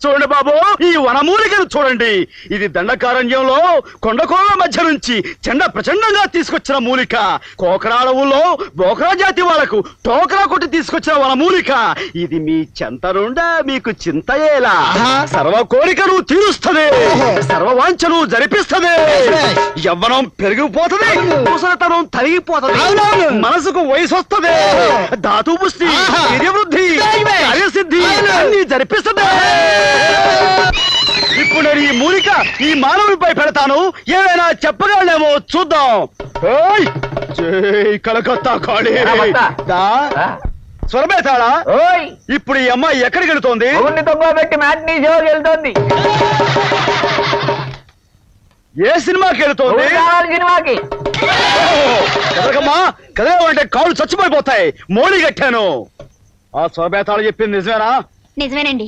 చూడండి బాబు, ఈ వనమూలికను చూడండి. ఇది దండకారణ్యంలో కొండకోల మధ్య నుంచి ప్రచండంగా తీసుకొచ్చిన మూలిక. కోకరాడవుల్లో బోకరా జాతి వాళ్లకు టోకరా కొట్టి తీసుకొచ్చిన వనమూలిక. ఇది మీ చెంతనుండా మీకు చింతయేలా. సర్వ కోరికను తీరుస్తుంది, సర్వవాంఛను జరిపిస్తుంది, యవ్వనం పెరిగిపోతుంది, ముసలితనం తరిగిపోతుంది, మనసుకు వయసు వస్తుంది, ధాతు పుష్టి, వీర్యవృద్ధి, కార్యసిద్ధి అన్ని జరిపిస్తుంది. ఇప్పుడు నేను ఈ మూలిక ఈ మానవుడిపై పెడతాను, ఏమైనా చెప్పగలనేమో చూద్దాం. జై కలకత్తా కాళీ. స్వరమేతాడా? ఇప్పుడు ఈ అమ్మాయి ఎక్కడికి వెళుతోంది? పెట్టి మ్యాట్నీ షోకి వెళ్తోంది. ఏ సినిమాకి వెళుతోంది? సినిమాకి. కదలకమ్మా, కదలవంటే కాళ్ళు చచ్చిపోయిపోతాయి. మోడీ కట్టాను. ఆ స్వరమేతాడు చెప్పింది నిజమేనా? నిజమేనండి.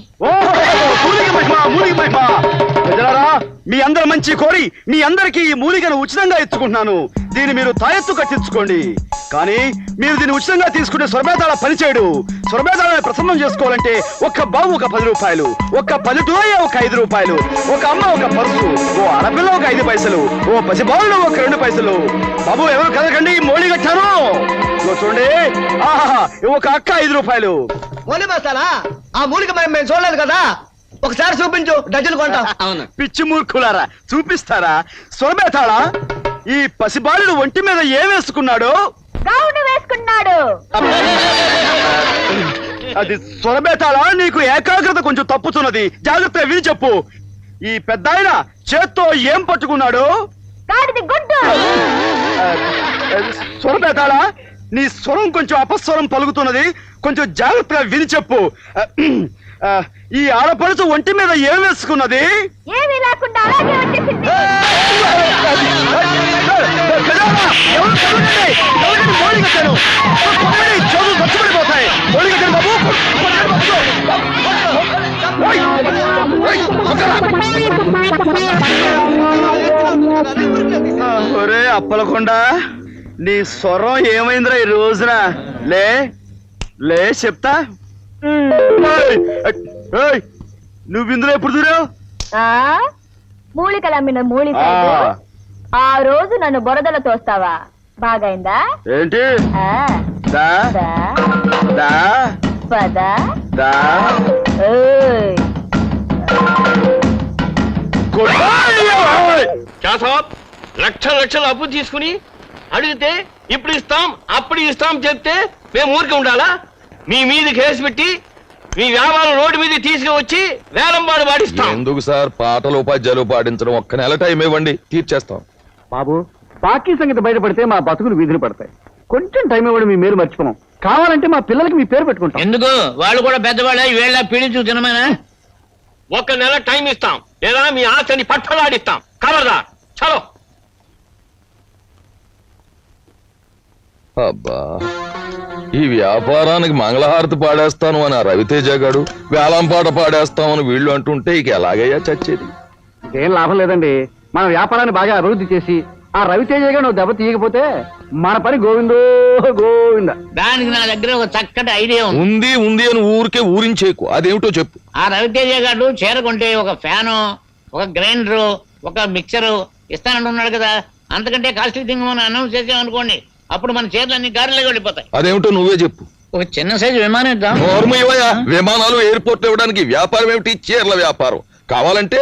మీ అందరి మంచి కోరి మీ అందరికి ఈ మూలికను ఉచితంగా ఇచ్చుకుంటున్నాను. దీన్ని మీరు తాయెత్తు కట్టించుకోండి. కానీ మీరు దీన్ని ఉచితంగా తీసుకుంటే స్వరమేతాళ పనిచేయడు. స్వరమేతాళని ప్రసన్నం చేసుకోవాలంటే ఒక్క బాబు ఒక 10 రూపాయలు, ఒక్క పల్లెటూరయ్య ఒక 5 రూపాయలు, ఒక అమ్మ ఒక పరుసు, ఓ ఆడపిల్ల ఒక 5 పైసలు, ఓ పసిబాలుడు ఒక 2 పైసలు. బాబు ఎవరు కదకండి, మోడీ కట్టాను. చూడండి, ఆహా ఒక అక్క 5 రూపాయలు. ఓన్లీ మస్తానా? ఆ మూలిక మేము చూడలేదు కదా, ఒకసారి చూపించు, డజన్ కొంటాం. అవును, పిచ్చి మూర్ఖులారా, చూపిస్తారా? స్వరమేతాళ, ఈ పసిబాలుడు ఒంటి మీద ఏం వేసుకున్నాడు? గౌను వేసుకున్నాడు. అది స్వరమేతాళ, నీకు ఏకాగ్రత కొంచెం తప్పుతున్నది, జాగ్రత్తగా విని చెప్పు. ఈ పెద్దాయన చేత్తో ఏం పట్టుకున్నాడు? స్వరమేతాళ, నీ స్వరం కొంచెం అపస్వరం పలుకుతున్నది, కొంచెం జాగ్రత్తగా విని చెప్పు. ఈ ఆడపడుచు ఒంటి మీద ఏం వేసుకున్నది? ఏమీ లేకుండా ఒరే అప్పలకొండ, నీ స్వరం ఏమైందిరా ఈ రోజున? లే లే చెప్తా. నువ్వు ఇందులో ఎప్పుడు దూరావు? మూలికలు అమ్మిన మూలిక. ఆ రోజు నన్ను బురదలో తోస్తావా? బాగైందా ఏంటి? దా దా పదా దా. లక్షలు అప్పు తీసుకుని అడిగితే ఇప్పుడు ఇస్తాం అప్పుడు ఇస్తాం చెప్తే మేము ఊరికే ఉండాలా? మీ మీద కేసు పెట్టి మీ వ్యాపారం రోడ్డు మీద తీసుకువచ్చి వేలంపాడు పాడిస్తాం. ఎందుకు సార్ పాటలు ఉపాధ్యాయులు పాడించడం? ఒక్క నెల టైం ఇవ్వండి, తీర్చేస్తాం. బాబు, బాకీ సంగతి బయటపడితే మా బతుకులు వీధులు పడతాయి. కొంచెం టైం ఇవ్వడం మీ మీరు మర్చిపోం. కావాలంటే మా పిల్లలకి మీ పేరు పెట్టుకుంటాం. ఎందుకు? వాళ్ళు కూడా పెద్దవాళ్ళ ఈవేళ పీడించు తినమేనా? ఒక్క నెల టైం ఇస్తాం, లేదా మీ ఆశని పట్టలాడిస్తాం. కలదా చలో. అబ్బా, ఈ వ్యాపారానికి మంగళహారతి పాడేస్తాను అని ఆ రవితేజ గాడు, వేలంపాట పాడేస్తామని వీళ్ళు అంటుంటే ఇక ఎలాగయ్యా చచ్చేది? ఇదేం లాభం లేదండి. మన వ్యాపారాన్ని బాగా అభివృద్ధి చేసి ఆ రవితేజ గారు నువ్వు దెబ్బ తీయకపోతే మన పని గోవిందో గోవింద. దానికి నా దగ్గర ఒక చక్కటి ఐడియా ఉంది ఉంది అని ఊరికే ఊరించేకు. అదేమిటో చెప్పు. ఆ రవితేజ గారు చేరకుంటే ఒక ఫ్యాను, ఒక గ్రైండరు, ఒక మిక్సరు ఇస్తానంటున్నాడు కదా. అంతకంటే కాస్ట్లీ థింగ్ మనం అనౌన్స్ చేసామనుకోండి, అప్పుడు మన చీరలన్నీ గారిలోకి వెళ్ళిపోతాయి. అదేమిటో నువ్వే చెప్పు. ఒక చిన్న సైజు విమానం ఇద్దాం. విమానాలు ఎయిర్పోర్ట్ ఇవ్వడానికి వ్యాపారం ఏమిటి? చీరల వ్యాపారం. కావాలంటే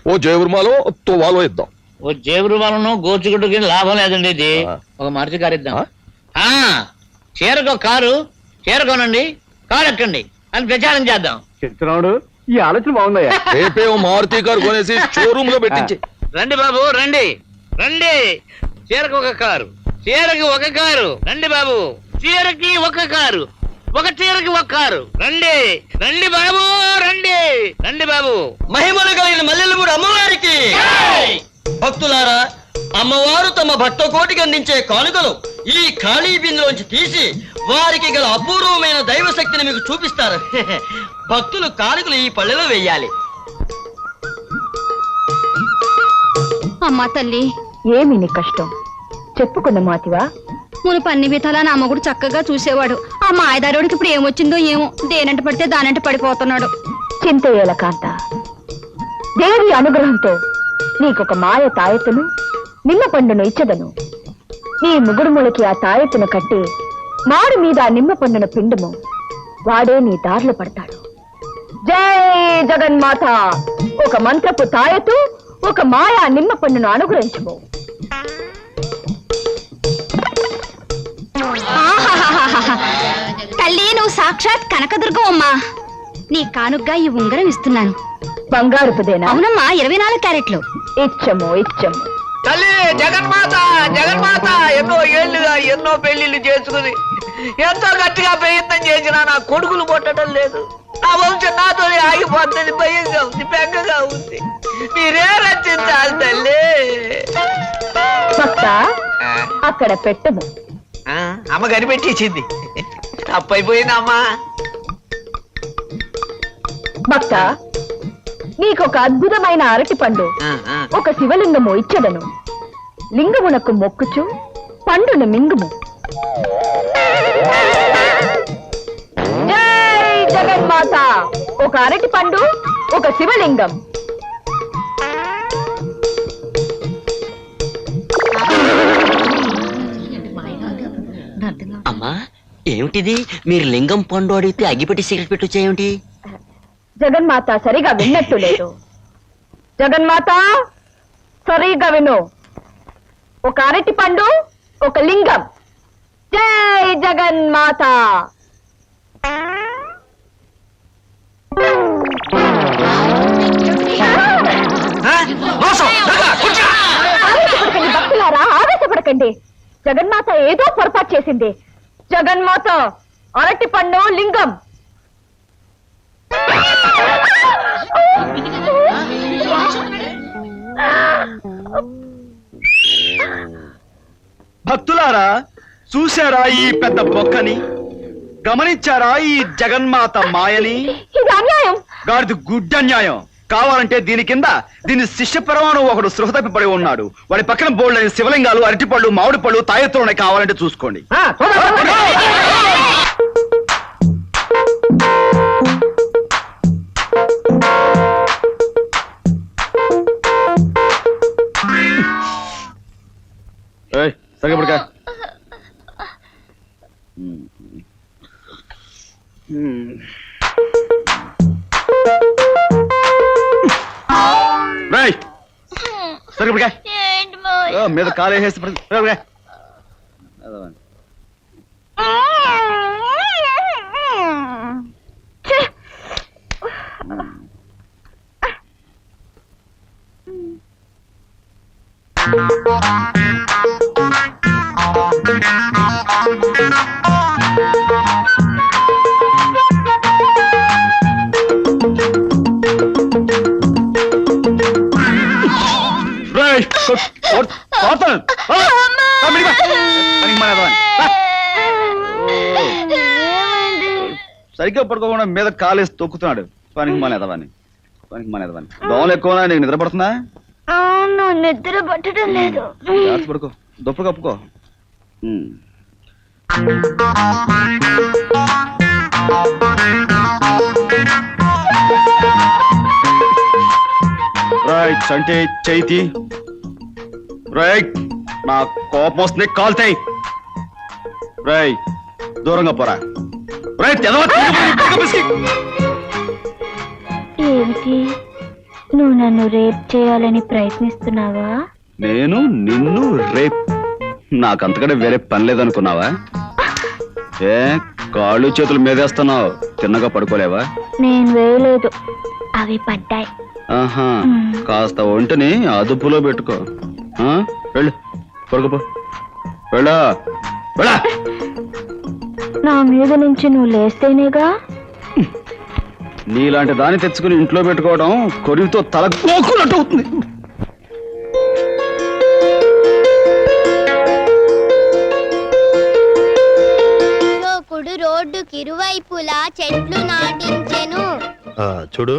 ఓ జయవర్మాలో తువ్వాలో ఇద్దాం. ఓ జేబురుమాలను గోచుగుడ్డుకి లాభం లేదండి. ఇది ఒక మారుతి కారు ఇద్దాం. చీరకు ఒక కారు, చీరకోనండి, కారు ఎక్కండి అని ప్రచారం చేద్దాం. చిత్రుడు, ఈ ఆలోచన బాగుందయ్యా. రేపే ఓ మారుతి కారు కొనేసి షోరూమ్ లో పెట్టించి. రండి బాబు రండి రండి. చీరకు ఒక కారు, చీరకి ఒక కారు. రండి బాబు, చీరకి ఒక కారు, ఒక చీరకి ఒక కారు. రండి రండి బాబు రండి రండి బాబు. మహిమలు కలిగిన మల్లెలమూడి అమ్మవారికి భక్తులారా, అమ్మవారు తమ భక్త కోటికి అందించే కానుకలు ఈ ఖాళీ బిందులోంచి తీసి వారికి గల అపూర్వమైన దైవ శక్తిని మీకు చూపిస్తారు. భక్తులు కానుకలు ఈ పళ్ళెలో వెయ్యాలి. అమ్మా తల్లి, ఏమి నీ కష్టం చెప్పుకున్న మాతివా? మునుపు అన్ని విధాలా నా మొగుడు చక్కగా చూసేవాడు. ఆ మాయదారుడికి ఇప్పుడు ఏమొచ్చిందో ఏమో, దేనంట పడితే దానంట పడిపోతున్నాడు. చింతయేల కాంత, దేవి అనుగ్రహంతో నీకొక మాయ తాయెత్తును నిమ్మ పండును ఇచ్చదను. నీ ముగుడుములకి ఆ తాయెత్తును కట్టి మాడు మీద ఆ నిమ్మ పండును పిండుము, వాడే నీ దారిలో పడతాడు. జై జగన్మాత. ఒక మంత్రపు తాయెత్తు, ఒక మాయా నిమ్మ పండును అనుగ్రహించము. తల్లి, నువ్వు సాక్షాత్ కనకదుర్గం అమ్మా. నీ కానుగ్గా ఈ ఉంగరం ఇస్తున్నాను. బంగారుపుదేనా? అవునమ్మా, 24 క్యారెట్లు. ఇచ్చము ఇచ్చము. తల్లి జగన్మాత, జగన్మాత ఎన్నో ఏళ్లుగా ఎన్నో పెళ్లిళ్ళు చేసుకుని ఎంతో గట్టిగా ప్రయత్నం చేసినా నా కొడుకులు పుట్టడం లేదు. నా వంశం నాతోనే ఆగిపోతుంది. భయంగా ఉంది, బెంగగా ఉంది. మీరే రచించాలి తల్లి. భక్త, అక్కడ పెట్టము. అమ్మ కనిపెట్టేసింది. అప్పైపోయిందమ్మా. భక్త, నీకొక అద్భుతమైన అరటి పండు, ఒక శివలింగము ఇచ్చదను. లింగమునకు మొక్కుచు పండును మింగుము. జై జగన్మాత. ఒక అరటి పండు, ఒక శివలింగం. అమ్మా, ఏమిటిది? మీరు లింగం పండు అడిగితే అగ్గిపెట్టి సిగరెట్ పెట్టొచ్చేమిటి? జగన్మాత సరిగా విన్నట్టు లేదు. జగన్మాత సరిగా విను. ఒక అరటి పండు, ఒక లింగం. జై జగన్మాత. ఆవేశపడకండి భక్తులారా, ఆవేశపడకండి. జగన్మాత ఏదో పొరపాటు చేసింది. జగన్మాత అరటి పండు, లింగం. భక్తులారా, చూశారా ఈ పెద్ద బొక్కని? గమనించారా ఈ జగన్మాత మాయని? ఇది అన్యాయం. గాడిది గుడ్డన్యాయం. కావాలంటే దీని కింద దీని శిష్య పరమాణు ఒకడు సృహ తప్పిపడి ఉన్నాడు. వాడి పక్కన బోల్డైన శివలింగాలు, అరటిపళ్ళు, మామిడి పళ్ళు, తాయెత్తులు ఉన్నాయి. కావాలంటే చూసుకోండి. సరిగ్గా మీద కాలేసి సరిగ్గా పడుకోకుండా మీద కాలేసి తొక్కుతున్నాడు. పనికి మానేదవాని, పనికి మానేదవాని. దోమలు ఎక్కువ. నీకు నిద్ర పడుతుందా? అవును, నిద్ర పట్టడం లేదు. జాగ్రత్త పడుకో, దుప్ప కప్పుకో. రైట్ అంటే చైతి. రైట్, నా కోపం వస్తుంది. కాల్తాయి. రైట్, దూరంగా పోరా. రైట్, ఏమిటి, నువ్వు నన్ను రేప్ చేయాలని ప్రయత్నిస్తున్నావా? నేను నిన్ను రేప్? నాకంతకంటే వేరే పని లేదనుకున్నావా? ఏ కాళ్ళు చేతులు మీదేస్తున్నావు? తిన్నగా పడుకోలేవా? నేను వేయలేదు, అవి పడ్డాయి. ఆహా, కాస్త ఒంటిని అదుపులో పెట్టుకో. వెళ్ళు, పడుకోపో. వెళ్ళా వెళ్ళా. నా మీద నుంచి నువ్వు లేస్తేనేగా. నీలాంటి దాన్ని తెచ్చుకుని ఇంట్లో పెట్టుకోవడం కొరివితో తల కోకున్నట్టు అవుతుంది. రోడ్డుకి ఇరువైపులా చెట్లు నాటించెను. చూడు,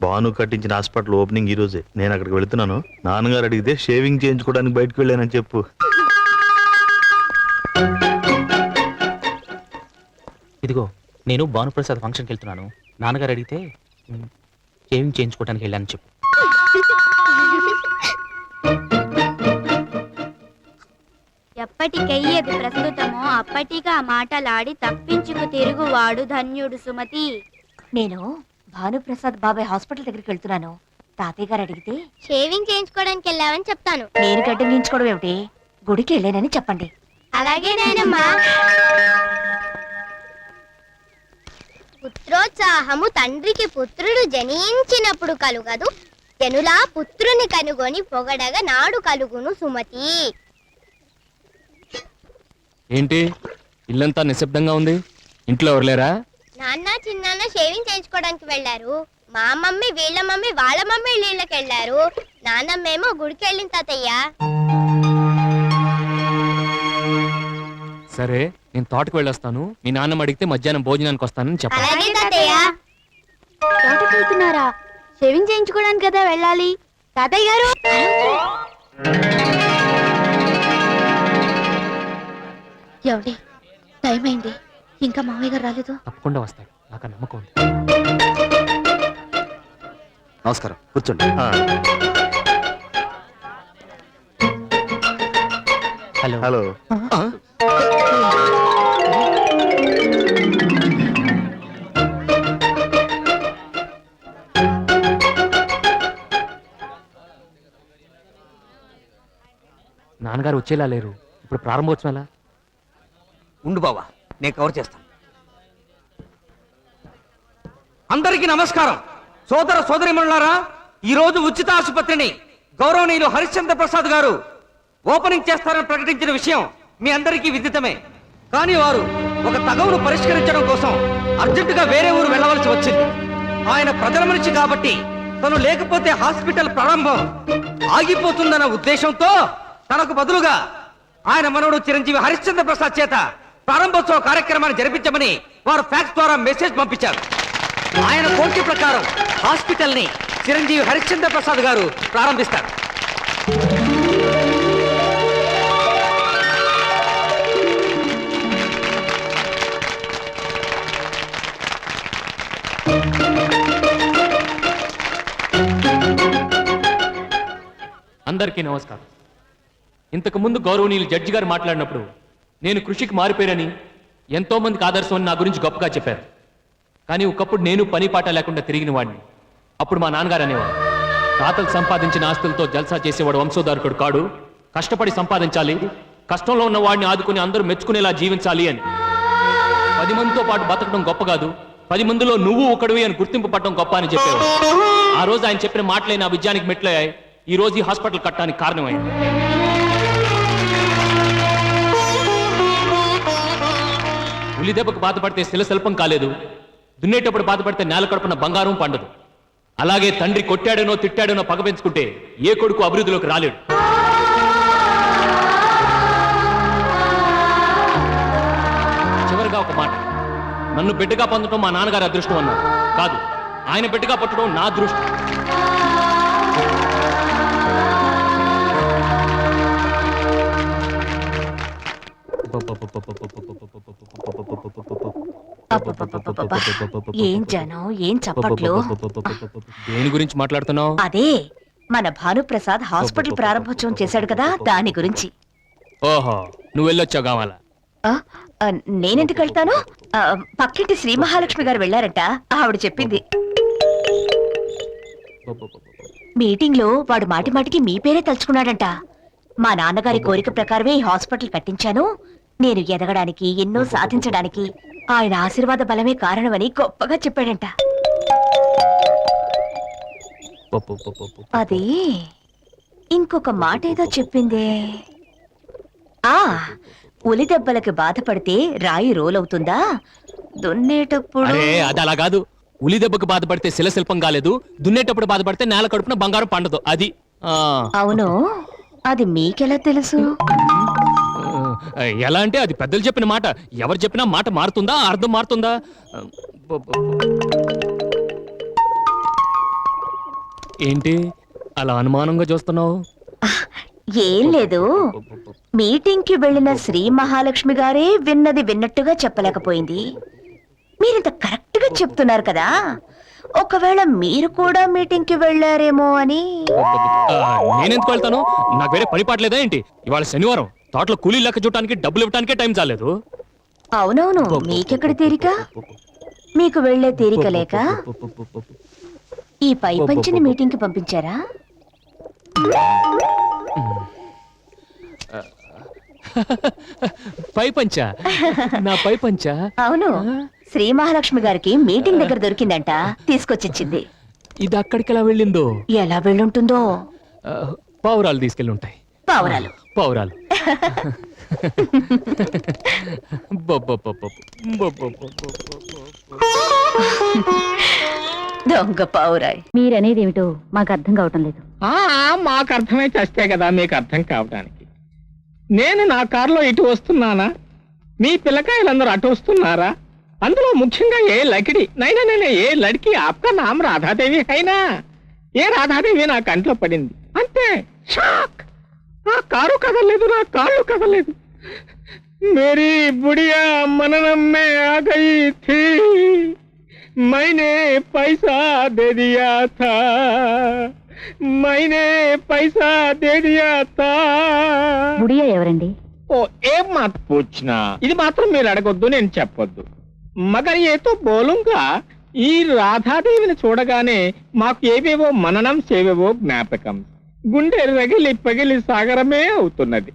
భాను కట్టించిన హాస్పిటల్ ఓపెనింగ్ ఈ రోజే. నేను అక్కడికి వెళుతున్నాను. నాన్నగారు అడిగితే షేవింగ్ చేయించుకోవడానికి బయటకు వెళ్ళానని చెప్పు. ఇదిగో, నేను భానుప్రసాద్ ఫంక్షన్కి వెళ్తున్నాను. నాన్నగారు అడిగితే షేవింగ్ చేయించుకోవడానికి వెళ్ళాను చెప్పు. ఎప్పటికయ్యేది ప్రస్తుతమో అప్పటిగా మాటలాడి తప్పించుకు తిరుగువాడు ధన్యుడు సుమతి. నేను భానుప్రసాద్ బాబాయ్ హాస్పిటల్ దగ్గరికి వెళ్తున్నాను. తాతయ్య గారు అడిగితే షేవింగ్ చేయించుకోవడానికి వెళ్ళావని చెప్తాను. నేను గడ్డం గీయించుకోవడం ఏమిటి, గుడికి వెళ్ళానని చెప్పండి. అలాగే నాయనమ్మా. పుత్రోత్సాహము తండ్రికి పుత్రుడు జనించినప్పుడు కలుగదు, జనులా పుత్రుని కనుగొని పొగడగా నాడు కలుగును సుమతి. ఏంటి ఇల్లంతా నిశ్శబ్దంగా ఉంది? ఇంట్లో ఎవరు లేరా? నాన్న చిన్నాన్న షేవింగ్ చేయించుకోవడానికి వెళ్ళారు. మా మమ్మీ వీళ్ళ మమ్మీ వాళ్ళ మమ్మీ నీళ్ళకి వెళ్ళారు. నాన్నమ్మేమో గుడికి వెళ్ళిన తాతయ్య. సరే నేను తోటకు వెళ్ళొస్తాను. మీ నాన్నమ్మ అడిగితే మధ్యాహ్నం భోజనానికి వస్తానని చెప్పాలి. అలాగే తాతయ్య. తోటకి వెళ్తున్నారా? షేవింగ్ చేయించుకోవడానికి కదా వెళ్ళాలి. తాతయ్య గారు ఏమండి, టైం అయింది, ఇంకా మామయ్య గారు రాలేదు. తప్పకుండా వస్తాడు, నాకు ఆ నమ్మకం ఉంది. నమస్కారం, కూర్చోండి. Hello hello. నాన్నగారు వచ్చేలా లేరు. ఇప్పుడు ప్రారంభోత్సవం ఎలా? ఉండు బావా, నేను కవర్ చేస్తాను. అందరికీ నమస్కారం. సోదర సోదరిమణులారా, ఈ రోజు ఉచిత ఆసుపత్రిని గౌరవనీయులు హరిశ్చంద్ర ప్రసాద్ గారు ఓపెనింగ్ చేస్తారని ప్రకటించిన విషయం మీ అందరికీ విదితమే. కానీ వారు ఒక తగవును పరిష్కరించడం కోసం అర్జెంటుగా వేరే ఊరు వెళ్ళవలసి వచ్చింది. ఆయన ప్రజల మనిషి కాబట్టి తను లేకపోతే హాస్పిటల్ ప్రారంభం ఆగిపోతుందన్న ఉద్దేశంతో తనకు బదులుగా ఆయన మనవడు చిరంజీవి హరిశ్చంద్ర ప్రసాద్ చేత ప్రారంభోత్సవ కార్యక్రమాన్ని జరిపించమని వారు ఫ్యాక్స్ ద్వారా మెసేజ్ పంపించారు. ఆయన కోరిక ప్రకారం హాస్పిటల్ ని చిరంజీవి హరిశ్చంద్ర ప్రసాద్ గారు ప్రారంభిస్తారు. అందరికీ నమస్కారం. ఇంతకు ముందు గౌరవనీయులు జడ్జి గారు మాట్లాడినప్పుడు నేను కృషికి మారిపోయానని, ఎంతో మందికి ఆదర్శం అని నా గురించి గొప్పగా చెప్పారు. కానీ ఒకప్పుడు నేను పని పాట లేకుండా తిరిగిన వాడిని. అప్పుడు మా నాన్నగారు అనేవాడు, తాతలు సంపాదించిన ఆస్తులతో జల్సా చేసేవాడు వంశోధారకుడు కాడు, కష్టపడి సంపాదించాలి, కష్టంలో ఉన్న వాడిని ఆదుకుని అందరూ మెచ్చుకునేలా జీవించాలి అని. 10 మందితో పాటు బతకడం గొప్ప కాదు, 10 మందిలో నువ్వు ఒకడివి అని గుర్తింపు పడడం గొప్ప అని చెప్పేవాడు. ఆ రోజు ఆయన చెప్పిన మాటలే నా విజయానికి మెట్లయ్యాయి. ఈ రోజు ఈ హాస్పిటల్ కట్టడానికి కారణమైంది. ఉలి దెబ్బకు బాధపడితే శిలశల్పం కాలేదు, దున్నేటప్పుడు బాధపడితే నేల కడుపున బంగారం పండదు. అలాగే తండ్రి కొట్టాడనో తిట్టాడనో పగ పెంచుకుంటే ఏ కొడుకు అభివృద్ధిలోకి రాలేడు. చివరిగా ఒక మాట, నన్ను బిడ్డగా పొందడం మా నాన్నగారి అదృష్టం అన్నారు. కాదు, ఆయన బిడ్డగా పుట్టడం నా అదృష్టం. ఏం జనం, ఏం చప్పట్లు. దేని గురించి మాట్లాడుతున్నావు? అదే మన భానుప్రసాద్ హాస్పిటల్ ప్రారంభోత్సవం చేశాడు కదా, దాని గురించి. ఓహో, నువ్వు వెళ్ళొచ్చావు కావాలా? ఆ, ఆ, నేనెందుకు వెళ్తాను? పక్కింటి శ్రీ మహాలక్ష్మి గారు వెళ్ళారంట, ఆవిడ చెప్పింది. మీటింగ్ లో వాడు మాటి మాటికి మీ పేరే తలుచుకున్నాడంట. మా నాన్నగారి కోరిక ప్రకారమే ఈ హాస్పిటల్ కట్టించాను, నేను ఎదగడానికి, ఎన్నో సాధించడానికి ఆయన ఆశీర్వాద బలమే కారణమని గొప్పగా చెప్పాడంట. అది ఇంకొక మాట ఏదో చెప్పిందే. ఆ ఉలి దెబ్బలకి బాధపడితే రాయి రోలవుతుందా, దున్నేటప్పుడు. అరే అది అలా కాదు. ఉలి దెబ్బకు బాధపడితే శిలశిల్పం కాలేదు, దున్నేటప్పుడు బాధపడితే నేల కడుపున బంగారం పండదు. అది అవును, అది మీకెలా తెలుసు? ఎలా అంటే అది పెద్దలు చెప్పిన మాట. ఎవరు చెప్పినా మాట మారుతుందా, అర్థం మారుతుందా? ఏంటి అలా అనుమానంగా చూస్తున్నావు? ఏం లేదు, మీటింగ్ కి వెళ్ళిన శ్రీ మహాలక్ష్మి గారే విన్నది విన్నట్టుగా చెప్పలేకపోయింది. మీరింత కరెక్ట్ గా చెప్తున్నారు కదా, ఒకవేళ మీరు కూడా మీటింగ్ కి వెళ్ళారేమో అని. నేనెందుకు వెళ్తాను? నాకు వేరే పని పాటలేదా ఏంటి? ఇవాళ శనివారం, తోటలో కూలీ లెక్క చూడటానికి డబ్బులు ఇవ్వడానికే టైం చాలేదు. అవునవును, మీకెక్కడ తీరిక? మీకు వెళ్లే తీరిక లేక ఈ పై పంచిని మీటింగ్ కి పంపించారా? పై పంచా? నా పై పంచా? అవును, శ్రీ మహాలక్ష్మి గారికి మీటింగ్ దగ్గర దొరికిందంట, తీసుకొచ్చిచ్చింది. ఇది అక్కడికి ఎలా వెళ్ళిందో? ఎలా వెళ్ళుంటుందో? పావురాలు తీసుకెళ్ళి ఉంటాయి. పావురాలు పావురాలు. దొంగ పావురాయ్. మీరనేది ఏమిటో మాకు అర్థం కావటం లేదు. మాకు అర్థమై చస్తే కదా మీకు అర్థం కావడానికి. నేను నా కారులో ఇటు వస్తున్నానా, మీ పిల్లకాయలందరూ అటు వస్తున్నారా? అందులో ముఖ్యంగా ఏ లకిడి నైనా ఏ లడికి ఆప్కా నామ్ రాధాదేవి అయినా ఏ రాధాదేవి నా కంట్లో పడింది అంతే. షాక్! నా కారు కదలేదు, నా కాళ్ళు కదలేదు. మేరీ బుడియా మననం మే ఆ గయి థీ, मैंने पैसा दे दिया था, मैंने पैसा दे दिया था. బుడియా ఎవరండి? ఓ ఏం మాట పూछना, ఇది మాత్రం మీరు అడగొద్దు, నేను చెప్పొద్దు. మగర్ ఏతో బోలుంగా, ఈ రాధాదేవిని చూడగానే మాకు ఏవేవో మననం చేవేవో జ్ఞాపకం, గుండె రగిలి పగిలి సాగరమే అవుతున్నది.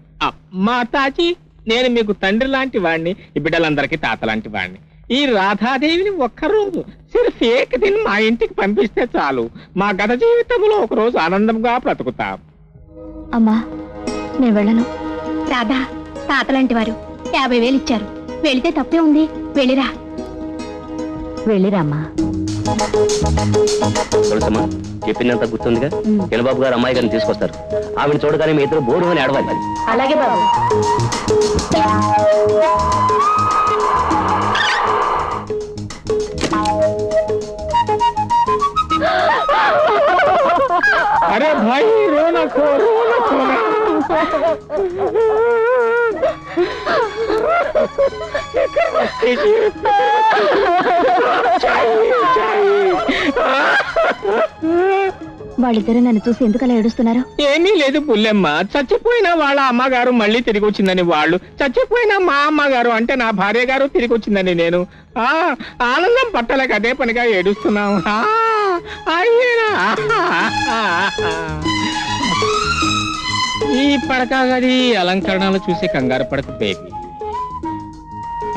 మాతాజీ, నేను మీకు తండ్రి లాంటి వాడిని, ఈ బిడ్డలందరికీ తాత లాంటి వాడిని. ఈ రాధాదేవిని ఒక్కరోజు సిర్ఫ్ ఏక దిన్ మా ఇంటికి పంపిస్తే చాలు, మా గత జీవితంలో ఒక రోజు ఆనందంగా బ్రతుకుతాం. అమ్మా, నేను వెళ్ళను. రాధా తాతలాంటి వారు 50,000 ఇచ్చారు, వెళితే తప్పే ఉంది. వెళ్ళిరా. వెళ్ళిరామ్మా. తెలుసమ్మా, చెప్పిందంతా గుర్తుందిగా. చిన్నబాబు గారు అమ్మాయి గారిని తీసుకొస్తారు. ఆవిడ చూడగానే మీ ఇద్దరు బోరు అని అడవాలి. అలాగే బాబు. अरे भाई रो ना खो, रो ना खो ना. వాళ్ళిద్దరూ నన్ను చూసి ఎందుకు అలా ఏడుస్తున్నారు? ఏమీ లేదు పుల్లెమ్మ, చచ్చిపోయిన వాళ్ళ అమ్మగారు మళ్ళీ తిరిగి వచ్చిందని వాళ్ళు, చచ్చిపోయిన మా అమ్మగారు అంటే నా భార్య గారు తిరిగి వచ్చిందని నేను. ఆనందం పట్టలేక అదే పనిగా ఏడుస్తున్నాం. ఈ పడక గది అలంకరణలు చూసి కంగారు పడకు బేబీ.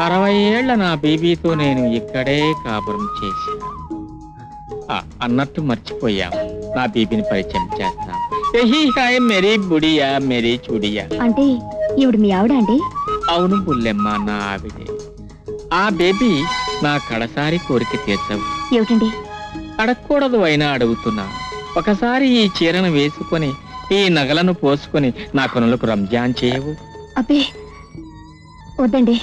60 ఏళ్ల నా బేబీతో నేను ఇక్కడే కాపురం చేశాను. అన్నట్టు మర్చిపోయాం, నా బేబీని పరిచయం చేస్తాం. మేరీ బుడియా, మేరీ చూడియా. అంటే ఈవిడ మీ ఆవిడ అండి? అవును బుల్లెమ్మ, నా ఆవిడే. ఆ బేబీ నా కడసారి కోరిక తీర్చవు. ఏమిటండి? అడగకూడదు అయినా అడుగుతున్నా. ఒకసారి ఈ చీరను వేసుకొని, ఈ నగలను పోసుకొని నా కొనులకు రంజాన్ చేయవు? అబ్బే వద్దండి.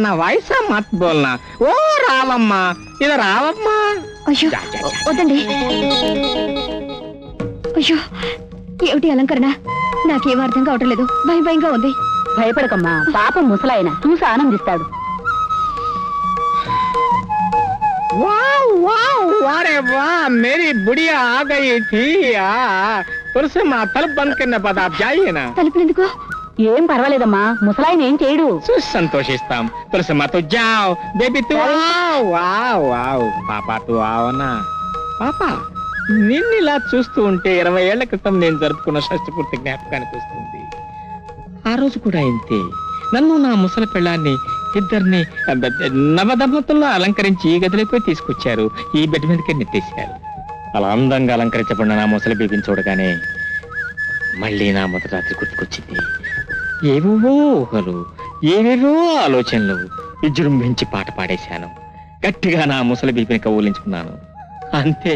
నా వాయిసా మత్ బోల్నా. ఓ రావమ్మా, ఇది రావమ్మా. అయ్యో వద్దండి. అయ్యో ఏమిటి అలంకరణ? నాకేం అర్థం కావటం లేదు, భయం భయంగా ఉంది. భయపడకమ్మా, పాపం ముసలాయన చూసి ఆనందిస్తాడు. वाह वाह, अरे वाह, मेरी बुढ़िया आ गई थी. तुलसी माँ तलब बंद करने बाद आप जाइए ना. తలుపులు ఎందుకు? ఏం పర్వాలేదమ్మా, ముసలాయన ఏం చేయడు. సంతోషిస్తాం. तुलसी माँ तो जाओ, बेबी तू आओ. आओ आओ, పాపా తూ आओ ना. పాపా, నిన్నిలా చూస్తూ ఉంటే 20 ఏళ్ల క్రితం నేను జరుపుకున్న షష్ఠి పూర్తి జ్ఞాపకానికి వస్తుంది. ఆ రోజు కూడా ఇంతే, నన్ను నా ముసలి పెళ్ళాన్ని ఇద్దరిని నవదంపతుల్లో అలంకరించి ఈ గదిలోకి తీసుకొచ్చారు. ఈ బెడ్ మీదకే నెట్టేశారు. అలా అందంగా అలంకరించబడిన నా ముసలి బేబీని చూడగానే మళ్ళీ నా మొదటి రాత్రి గుర్తుకొచ్చింది. ఏవేవో ఊహలు, ఏవేవో ఆలోచనలు విజృంభించి పాట పాడేశాను. గట్టిగా నా ముసలి బేబీని కౌలించుకున్నాను. అంతే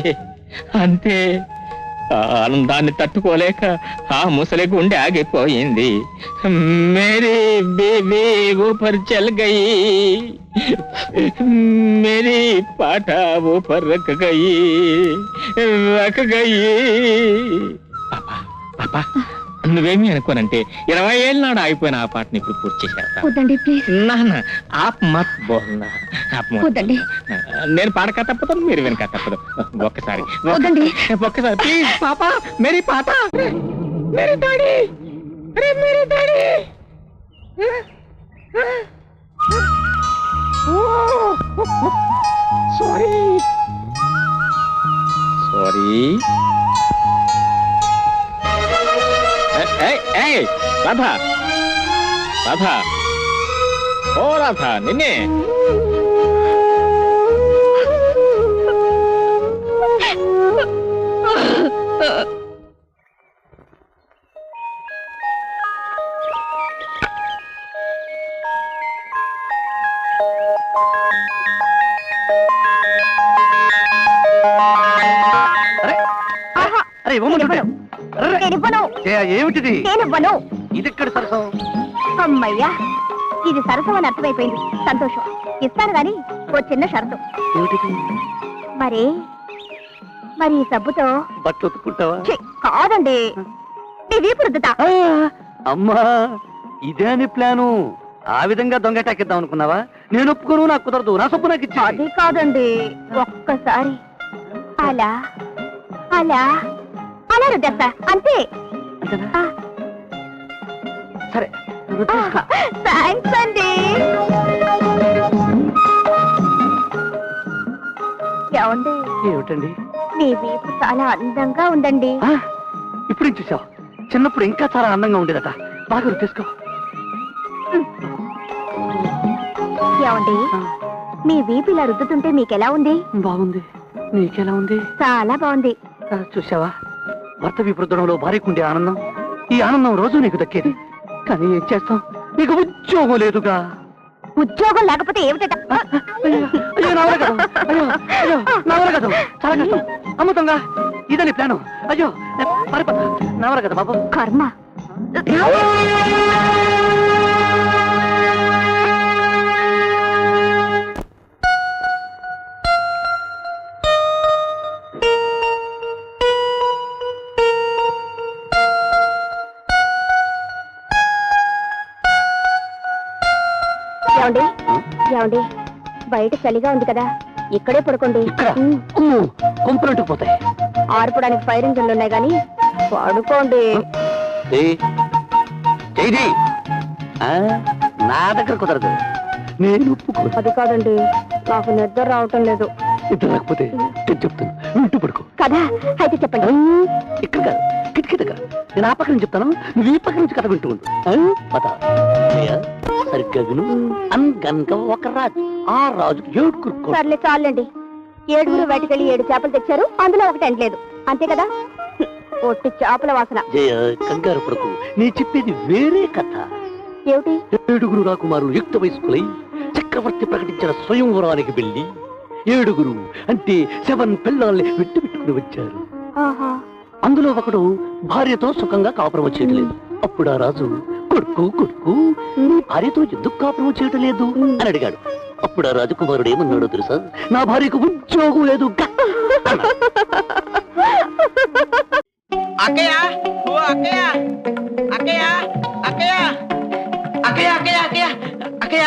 అంతే, ఆనందాన్ని తట్టుకోలేక ఆ ముసలి గుండె ఆగిపోయింది. మేరీ బేబీ ఊపర్ చల్ గయి, మేరీ పాట ఊపర్ రక్ గయి. పాపా పాపా, నువ్వేమీ అనుకోనంటే 20 ఏళ్ళ నాడు అయిపోయిన ఆ పాటని ఇప్పుడు పూర్తి చేసేస్తా. వద్దండి ప్లీజ్. నాన్న ఆప్ మత్ బోల్నా, ఆప్ మత్. వద్దండి. నేను పాడక తప్పదు, మీరు వెనక తప్పదు. ఒక్కసారి వద్దండి. ఒక్కసారి ప్లీజ్ పాపా, మేరీ పాప, మేరీ డాడీ, అరే మేరీ daddy. Sorry sorry. Radha Radha, ఓ రాధా, నిన్నే. అరే ఇవ్వమంటుంటే. అరే, ఏమిటిది? నేనివ్వను. ఇదెక్కడ సరసం? అమ్మయ్యా, ఇది సరసం అని అర్థమైపోయింది. సంతోషం. ఇస్తాను గాని ఓ చిన్న షరతు. ఏమిటిది? మరి ఈ సబ్బుతో బట్టలు ఉతుక్కుంటావా? ఛీ, కాదండి, నీ వీపు రుద్దుతా. అమ్మా, ఇదే అని ప్లాను. ఆ విధంగా దొంగటాకిద్దాం అనుకున్నావా? నేను ఒప్పుకోను, నాకు కుదరదు. నా సొప్పు నాకు ఇచ్చా. అది కాదండి, ఒక్కసారి అలా అలా అలా రుద్దేస్తా అంతే. ఆ. సరే, థ్యాంక్స్ అండి. ఏమండి, ఏమిటండి? మీ వీపు చాలా అందంగా ఉందండి. ఇప్పుడు ఏం చూసావు? చిన్నప్పుడు ఇంకా చాలా అందంగా ఉండేదట. బాగా తీసుకో. ఏమండి, మీ వీపు ఇలా రుద్దుతుంటే మీకెలా ఉంది? బాగుంది. నీకెలా ఉంది? చాలా బాగుంది. చూసావా, భర్త విపృద్ధంలో భార్యకుండే ఆనందం, ఈ ఆనందం రోజు నీకు దక్కేది. కానీ ఏం చేస్తాం, నీకు ఉద్యోగం లేదుగా. ఉద్యోగం లేకపోతే ఏమిటట? అయ్యో నా వల్ల కాదు. అయ్యో నా వల్ల కాదు. చాలా కష్టం. అమ్ముతంగా ఇదని ప్లాను. అయ్యో పారిపోతా. నా వల్ల కదా బాబు. కర్మ. ఏమండి, ఏమండి, బయట చలిగా ఉంది కదా, ఇక్కడే పడుకోండి. కొంపలంటూ పోతాయి. ఆర్పడానికి ఫైర్ ఇంజన్లు ఉన్నాయి కానీ పడుకోండి. నా దగ్గర కుదరదు. నేను ఒప్పుకోను. అది కాదండి, నాకు నిద్ర రావటం లేదు. నిద్ర రాకపోతే నేను చెప్తాను, ఇంటూ పడుకో. కదా, అయితే చెప్పండి. ఇక్కడ కాదు, కిటికీ దగ్గర. నేను ఆ పక్క నుంచి చెప్తాను, నువ్వు ఈ పక్క నుంచి కథ వింటూ ఉండు. సరిగ్గా విను. అనగనగా ఒక రాజు, ఆ రాజుకి 7 కురుక్కో. సర్లే చాలండి. 7 వేటకెళ్ళి 7 చేపలు తెచ్చారు, అందులో ఒకటి ఎండలేదు, అంతే కదా. ఒట్టి చేపల వాసన. జయ, కంగారు పడుకు. నీ చెప్పేది వేరే కథ. ఏమిటి? 7 రాకుమారులు యుక్త వయస్కులై చక్రవర్తి ప్రకటించిన స్వయంవరానికి వెళ్ళి 7 అంటే 7 పిల్లల్ని పెట్టుకుని వచ్చారు. అందులో ఒకడు భార్యతో సుఖంగా కాపురం చేయట్లేదు. అప్పుడు ఆ రాజు, కొడుకు కొడుకు భార్యతో ఎందుకు కాపురం చేయటం లేదు అని అడిగాడు. అప్పుడు ఆ రాజకుమారుడు ఏమన్నాడో తెలుసా? నా భార్యకు ఉద్యోగం లేదు. అక్కయ్య, ఓ అక్కయ్య, అక్కయ్య, అక్కయ్య, అక్కయ్య, అక్కయ్య, అక్కయ్య, అక్కయ్య.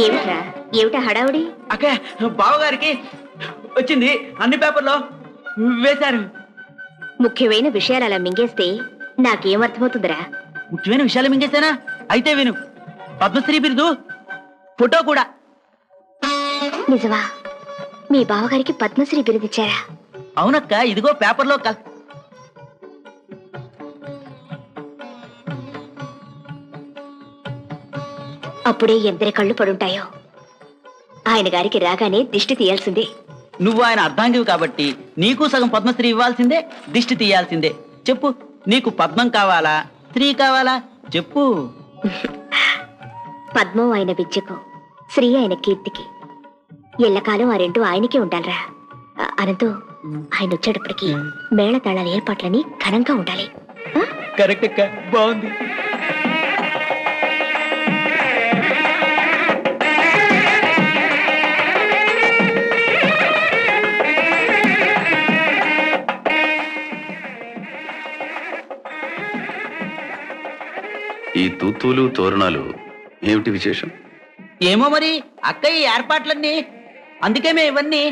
ఏమిట్రా, ఏమిటా హడావుడి? అక్కయ్య, బావగారికి వచ్చింది, అన్ని పేపర్లో వేశారు. ముఖ్యమైన విషయాలు అలా మింగేస్తే నాకేమర్థమవుతుందిరా? ముఖ్యమైన విషయాలు మింగేశానా? అయితే విను, పద్మశ్రీ బిరుదు, ఫోటో కూడా. నిజమా? మీ బావగారికి పద్మశ్రీ బిరుదిచ్చారా? అవునక్క, ఇదిగో పేపర్లో అప్పుడే ఎందరి కళ్ళు పడుంటాయో. ఆయన గారికి రాగానే దిష్టి తీయాల్సిందే. నువ్వు ఆయన అర్ధాంగివి కాబట్టి నీకు సగం పద్మశ్రీ ఇవ్వాల్సిందే, దిష్టి తీయాల్సిందే. చెప్పు, నీకు పద్మం కావాలా, స్త్రీ కావాలా? చెప్పు. పద్మం ఆయన విద్యకు, శ్రీ ఆయన కీర్తికి. ఎల్లకాలం ఆ 2 ఆయనకే ఉండాలిరా. అనంతో ఆయన వచ్చేటప్పటికి మేళతాళాల ఏర్పాట్లని ఘనంగా ఉండాలి. కరెక్ట్ అక్క, బాగుంది. ఈ తూతూలు తోరణాలు ఏమిటి విశేషం? ఏమో మరి అక్క ఈ ఏర్పాట్లన్నీ అందుకేమే ఇవన్నీ.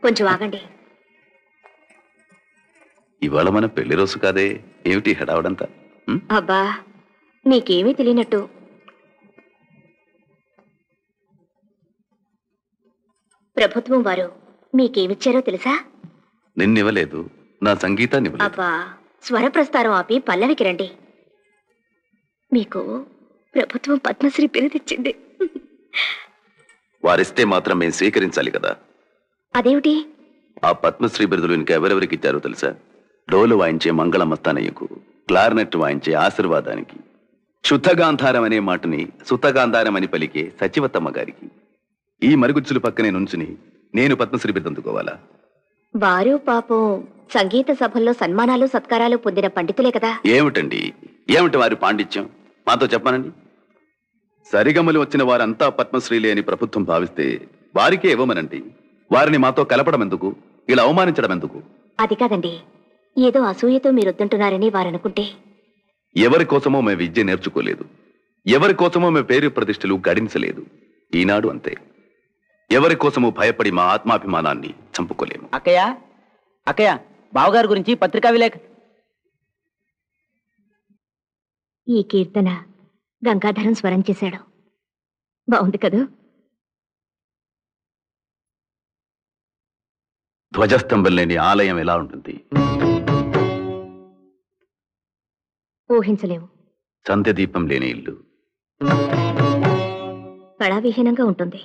కొంచెం ఆగండి. ఇవాళ మన పెళ్లి రోజు కాదే, ఏమిటి హడావడంతా? అబ్బా నీకేమీ తెలియనట్టు. ప్రభుత్వం వారు మీకేమిచ్చారో తెలుసా? నిన్నివ్వలేదు, నా సంగీతాన్ని ఇవ్వలేదు. అబ్బా స్వర ప్రస్తారం ఆపి పల్లవికి రండి. మీకు ప్రభుత్వం పద్మశ్రీ బిరుదిచ్చింది. వారిస్తే మాత్రం మేము స్వీకరించాలి కదా. అదేమిటి? ఆ పద్మశ్రీ బిరుదులు ఇంకా ఎవరెవరికి ఇచ్చారో తెలుసా? డోలు వాయించే మంగళమస్తానయ్యకు, క్లార్నెట్ వాయించే ఆశీర్వాదానికి, శుద్ధగాంధారం అనే మాటని సుతగాంధారం అని పలికే సచివతమ్మ గారికి, ఈ మరుగుజ్జుల పక్కనే నుంచుని నేను పద్మశ్రీ బిరుదు అందుకోవాలా? వారు పాపం సంగీత సభల్లో సన్మానాలు సత్కారాలు పొందిన పండితులే కదా. ఏమిటండి ఏమిటి వారి పాండిత్యం? మాతో చెప్పానండి. సరిగమలు వచ్చిన వారంతా పద్మశ్రీలే అని ప్రభుత్వం భావిస్తే వారికే ఇవ్వమనండి. వారిని మాతో కలపడం ఎందుకు, ఇలా అవమానించడం ఎందుకు? అది కాదండి, ఏదో అసూయతో మీరొద్దంటున్నారని వారనుకుంటే. ఎవరి కోసమో మేము విద్య నేర్చుకోలేదు, ఎవరి కోసమో మేము పేరు ప్రతిష్టలు గడించలేదు. ఈనాడు అంతే. ఎవరి కోసమో భయపడి మా ఆత్మాభిమానాన్ని చంపుకోలేము. అక్కయ్య అక్కయ్య బావగారి గురించి పత్రికా విలేఖ. ఈ కీర్తన గంగాధరం స్వరం చేశాడు. బాగుంది కదూ? ధ్వజస్తంభం లేని ఆలయం ఎలా ఉంటుంది? ఊహించలేవు. సంధ్యదీపం లేని ఇల్లు కళావిహీనంగా ఉంటుంది.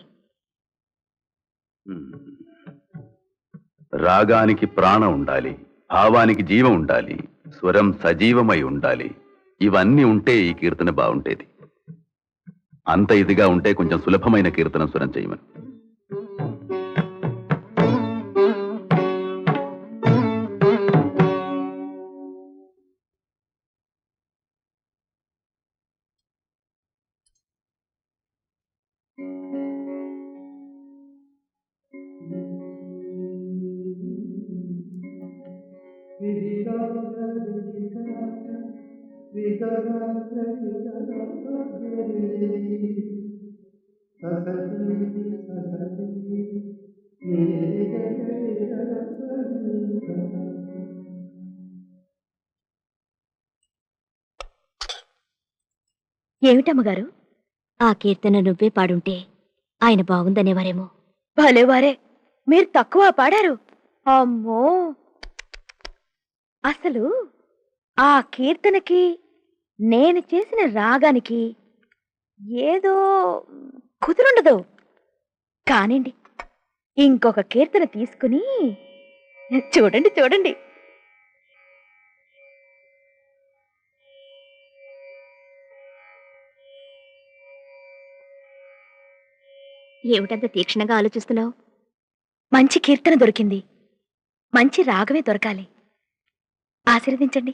రాగానికి ప్రాణం ఉండాలి, భావానికి జీవం ఉండాలి, స్వరం సజీవమై ఉండాలి. ఇవన్నీ ఉంటే ఈ కీర్తన బాగుంటేది. అంత ఇదిగా ఉంటే కొంచెం సులభమైన కీర్తన స్వరం చేయమని. ఏమిటమ్మగారు, ఆ కీర్తన నువ్వే పాడుంటే ఆయన బాగుందనేవారేమో. భలేవారే, మీరు తక్కువ పాడారు. అమ్మో, అసలు ఆ కీర్తనకి నేను చేసిన రాగానికి ఏదో కుదురుండదు. కానివ్వండి, ఇంకొక కీర్తన తీసుకుని చూడండి చూడండి. ఏమిటంత తీక్షణంగా ఆలోచిస్తున్నావు? మంచి కీర్తన దొరికింది, మంచి రాగమే దొరకాలి. ఆశీర్వదించండి.